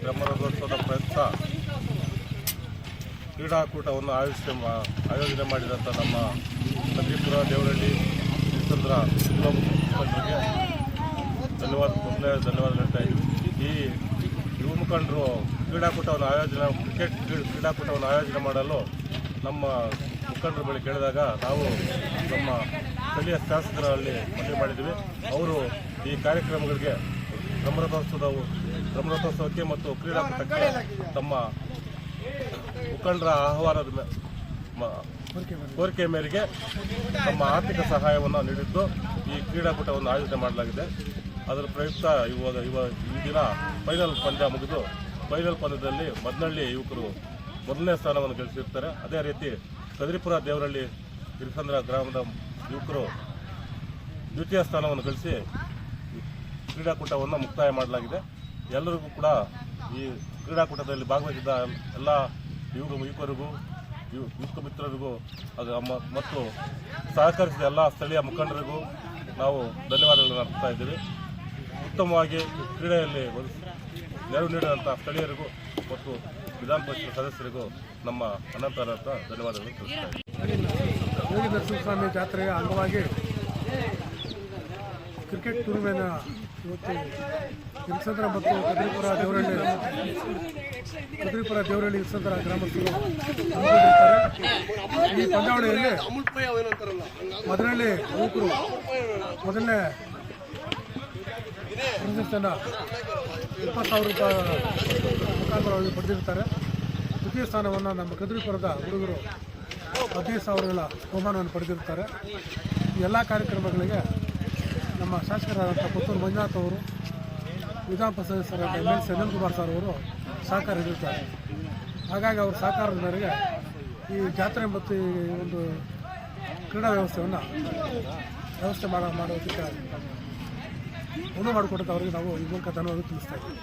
ಬ್ರಹ್ಮರಥೋತ್ಸವದ ಪ್ರಯುಕ್ತ ಕ್ರೀಡಾಕೂಟವನ್ನು ಆಯೋಜನೆ ಮಾಡಿದಂಥ ನಮ್ಮ ಕದ್ರಿಪುರ ದೇವರಹಳ್ಳಿ ಶ್ರೀಚಂದ್ರ ಮುಖಂಡರಿಗೆ ಧನ್ಯವಾದ ಹೇಳ್ತಾ ಇದ್ದೀವಿ. ಈ ಯುವ ಮುಖಂಡರು ಕ್ರಿಕೆಟ್ ಕ್ರೀಡಾಕೂಟವನ್ನು ಆಯೋಜನೆ ಮಾಡಲು ನಮ್ಮ ಮುಖಂಡರ ಬಳಿ ಕೇಳಿದಾಗ ನಾವು ನಮ್ಮ ಸ್ಥಳೀಯ ಶಾಸಕರಲ್ಲಿ ಮನವಿ ಮಾಡಿದ್ದೀವಿ. ಅವರು ಈ ಕಾರ್ಯಕ್ರಮಗಳಿಗೆ ಬ್ರಹ್ಮರಥೋತ್ಸವಕ್ಕೆ ಮತ್ತು ಕ್ರೀಡಾಕೂಟಕ್ಕೆ ತಮ್ಮ ಮುಖಂಡರ ಆಹ್ವಾನದ ಕೋರಿಕೆ ಮೇರೆಗೆ ತಮ್ಮ ಆರ್ಥಿಕ ಸಹಾಯವನ್ನು ನೀಡಿದ್ದು ಈ ಕ್ರೀಡಾಕೂಟವನ್ನು ಆಯೋಜನೆ ಮಾಡಲಾಗಿದೆ. ಅದರ ಪ್ರಯುಕ್ತ ಈ ದಿನ ಫೈನಲ್ ಪಂದ್ಯ ಮುಗಿದು ಫೈನಲ್ ಪಂದ್ಯದಲ್ಲಿ ಮದನಹಳ್ಳಿ ಯುವಕರು ಮೊದಲನೇ ಸ್ಥಾನವನ್ನು ಗಳಿಸಿರ್ತಾರೆ. ಅದೇ ರೀತಿ ಕದ್ರಿಪುರ ದೇವರಹಳ್ಳಿ ಗಿರಿಸಂದ್ರ ಗ್ರಾಮದ ಯುವಕರು ದ್ವಿತೀಯ ಸ್ಥಾನವನ್ನು ಗಳಿಸಿ ಕ್ರೀಡಾಕೂಟವನ್ನು ಮುಕ್ತಾಯ ಮಾಡಲಾಗಿದೆ. ಎಲ್ಲರಿಗೂ ಕೂಡ ಈ ಕ್ರೀಡಾಕೂಟದಲ್ಲಿ ಭಾಗವಹಿಸಿದ ಎಲ್ಲ ಯುವಕರಿಗೂ ಯುವಕ ಮಿತ್ರರಿಗೂ ಮತ್ತು ಸಹಕರಿಸಿದ ಎಲ್ಲ ಸ್ಥಳೀಯ ಮುಖಂಡರಿಗೂ ನಾವು ಧನ್ಯವಾದಗಳನ್ನು ಅರ್ಪಿಸ್ತಾ ಇದ್ದೀವಿ. ಉತ್ತಮವಾಗಿ ಕ್ರೀಡೆಯಲ್ಲಿ ನೆರವು ನೀಡಿದಂಥ ಸ್ಥಳೀಯರಿಗೂ ಮತ್ತು ವಿಧಾನ ಪರಿಷತ್ ಸದಸ್ಯರಿಗೂ ನಮ್ಮ ಅನಂತ ಧನ್ಯವಾದಗಳನ್ನು ತಿಳಿಸ್ತಾ ಇದ್ದೀವಿ. ಯೋಗಿ ನರಸಿಂಹಸ್ವಾಮಿ ಜಾತ್ರೆಯ ಅಂಗವಾಗಿ ಕ್ರಿಕೆಟ್ ಟೂರ್ನಿಯನ್ನು ಇವತ್ತು ಗಿರಿಸಂದ್ರ ಮತ್ತು ಕದ್ರಿಪುರ ದೇವರಹಳ್ಳಿ ಗಿರಿಸಂದ್ರ ಗ್ರಾಮಸ್ಥರು ಹಮ್ಮಿಕೊಂಡಿರ್ತಾರೆ. ಈ ಪಂದ್ಯಾವಳಿಯಲ್ಲಿ ಮದನಹಳ್ಳಿ ಯುವಕರು ಮೊದಲನೇ ಪ್ರಶಸ್ತಿಯನ್ನು 20,000 ರೂಪಾಯಿ ಮುಖಾಂತರವಾಗಿ ಪಡೆದಿರ್ತಾರೆ. ದ್ವಿತೀಯ ಸ್ಥಾನವನ್ನು ನಮ್ಮ ಕದ್ರಿಪುರದ ಹುಡುಗರು 15,000 ಬಹುಮಾನವನ್ನು ಪಡೆದಿರ್ತಾರೆ. ಈ ಎಲ್ಲ ಕಾರ್ಯಕ್ರಮಗಳಿಗೆ ನಮ್ಮ ಶಾಸಕರಾದಂಥ ಪುತ್ತೂರು ಮಂಜುನಾಥ್ ಅವರು, ವಿಧಾನ ಪರಿಷತ್ ಸದಸ್ಯರಾದ MLC ಅನಿಲ್ ಕುಮಾರ್ ಸರ್ ಅವರು ಸಹಕಾರ ನೀಡುತ್ತಾರೆ. ಹಾಗಾಗಿ ಅವರ ಸಹಕಾರದ ಮೇರೆಗೆ ಈ ಜಾತ್ರೆ ಮತ್ತು ಈ ಒಂದು ಕ್ರೀಡಾ ವ್ಯವಸ್ಥೆ ಮಾಡೋದಕ್ಕೆ ಒಂದು ಮಾಡಿಕೊಟ್ಟು ಅವರಿಗೆ ನಾವು ಈ ಮೂಲಕ ಧನ್ಯವಾದ ತಿಳಿಸ್ತಾ ಇದ್ದೀವಿ.